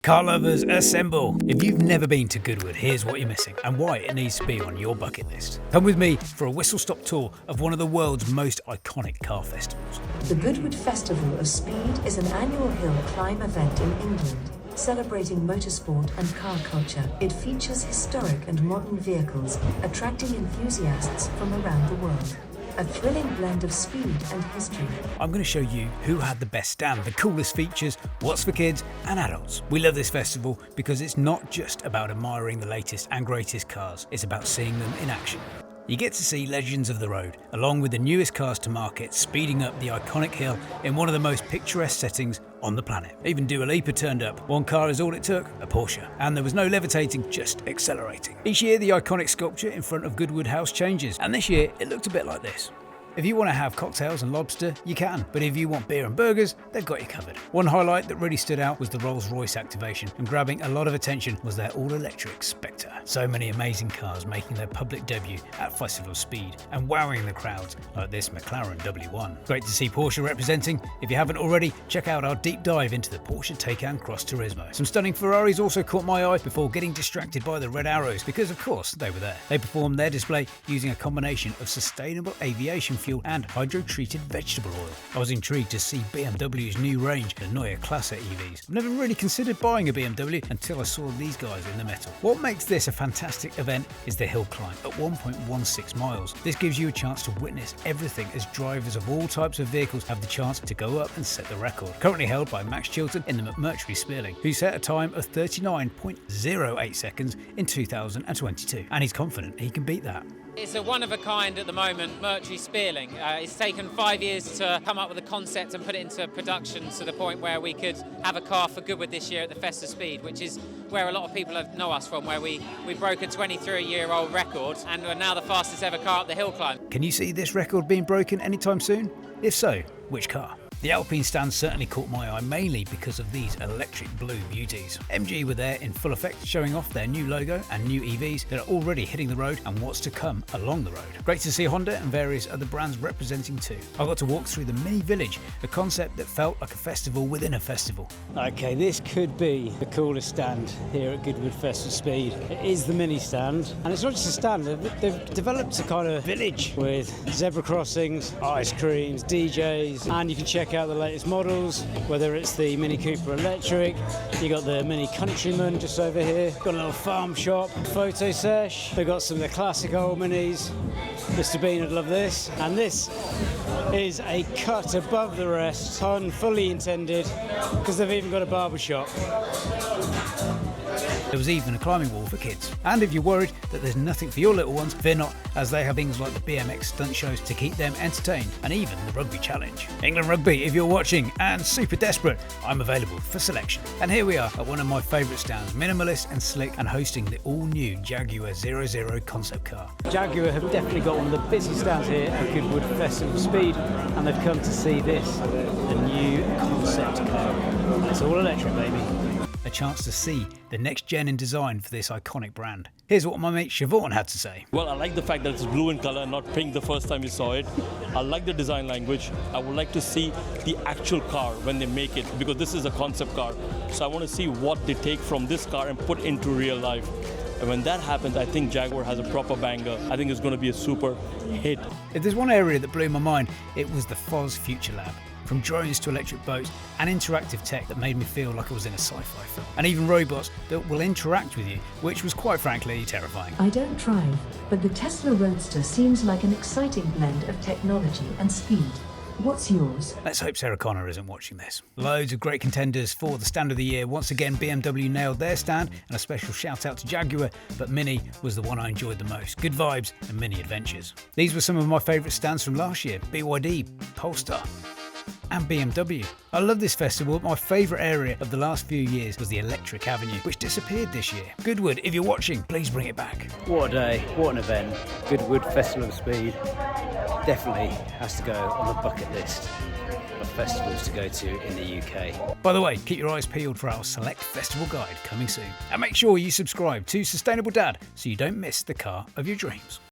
Car lovers, assemble! If you've never been to Goodwood, here's what you're missing and why it needs to be on your bucket list. Come with me for a whistle-stop tour of one of the world's most iconic car festivals. The Goodwood Festival of Speed is an annual hill climb event in England, celebrating motorsport and car culture. It features historic and modern vehicles, attracting enthusiasts from around the world. A thrilling blend of speed and history. I'm going to show you who had the best stand, the coolest features, what's for kids and adults. We love this festival because it's not just about admiring the latest and greatest cars, it's about seeing them in action. You get to see legends of the road, along with the newest cars to market, speeding up the iconic hill in one of the most picturesque settings on the planet. Even Dua Lipa turned up. One car is all it took, a Porsche. And there was no levitating, just accelerating. Each year the iconic sculpture in front of Goodwood House changes, and this year it looked a bit like this. If you want to have cocktails and lobster, you can, but if you want beer and burgers, they've got you covered. One highlight that really stood out was the Rolls-Royce activation, and grabbing a lot of attention was their all-electric Spectre. So many amazing cars making their public debut at Festival of Speed and wowing the crowds like this McLaren W1. Great to see Porsche representing. If you haven't already, check out our deep dive into the Porsche Taycan Cross Turismo. Some stunning Ferraris also caught my eye before getting distracted by the red arrows because of course they were there. They performed their display using a combination of sustainable aviation fuel and hydro-treated vegetable oil. I was intrigued to see BMW's new range, the Neue Klasse EVs. I've never really considered buying a BMW until I saw these guys in the metal. What makes this a fantastic event is the hill climb at 1.16 miles. This gives you a chance to witness everything as drivers of all types of vehicles have the chance to go up and set the record. Currently held by Max Chilton in the McMurtry Spearling, who set a time of 39.08 seconds in 2022, and he's confident he can beat that. It's a one-of-a-kind at the moment, Mercury Spearling. It's taken 5 years to come up with a concept and put it into production to the point where we could have a car for Goodwood this year at the Festival of Speed, which is where a lot of people know us from, where we broke a 23-year-old record and we're now the fastest ever car up the hill climb. Can you see this record being broken anytime soon? If so, which car? The Alpine stand certainly caught my eye, mainly because of these electric blue beauties. MG were there in full effect, showing off their new logo and new EVs that are already hitting the road and what's to come along the road. Great to see Honda and various other brands representing too. I got to walk through the mini village, a concept that felt like a festival within a festival. Okay, this could be the coolest stand here at Goodwood Festival of Speed. It is the mini stand, and it's not just a stand, they've developed a kind of village with zebra crossings, ice creams, DJs, and you can check out the latest models, whether it's the Mini Cooper Electric, you got the Mini Countryman just over here, got a little farm shop, photo sesh, they've got some of the classic old minis. Mr. Bean would love this, and this is a cut above the rest, pun fully intended, because they've even got a barbershop. There was even a climbing wall for kids. And if you're worried that there's nothing for your little ones, fear not, as they have things like the BMX stunt shows to keep them entertained, and even the rugby challenge. England Rugby, if you're watching and super desperate, I'm available for selection. And here we are at one of my favourite stands, minimalist and slick, and hosting the all-new Jaguar 00 concept car. Jaguar have definitely got one of the busiest stands here at Goodwood Festival of Speed, and they've come to see this, the new concept car. It's all electric, baby. A chance to see the next gen in design for this iconic brand. Here's what my mate Siobhan had to say. Well, I like the fact that it's blue in color, not pink the first time we saw it. I like the design language. I would like to see the actual car when they make it, because this is a concept car. So I want to see what they take from this car and put into real life. And when that happens, I think Jaguar has a proper banger. I think it's going to be a super hit. If there's one area that blew my mind, it was the FOS Future Lab. From drones to electric boats and interactive tech that made me feel like I was in a sci-fi film. And even robots that will interact with you, which was quite frankly terrifying. I don't drive, but the Tesla Roadster seems like an exciting blend of technology and speed. What's yours? Let's hope Sarah Connor isn't watching this. Loads of great contenders for the stand of the year. Once again, BMW nailed their stand, and a special shout out to Jaguar, but Mini was the one I enjoyed the most. Good vibes and Mini adventures. These were some of my favourite stands from last year. BYD, Polestar, and BMW. I love this festival, but my favourite area of the last few years was the Electric Avenue, which disappeared this year. Goodwood, if you're watching, please bring it back. What a day, what an event. Goodwood Festival of Speed definitely has to go on the bucket list of festivals to go to in the UK. By the way, keep your eyes peeled for our select festival guide coming soon. And make sure you subscribe to Sustainable Dad so you don't miss the car of your dreams.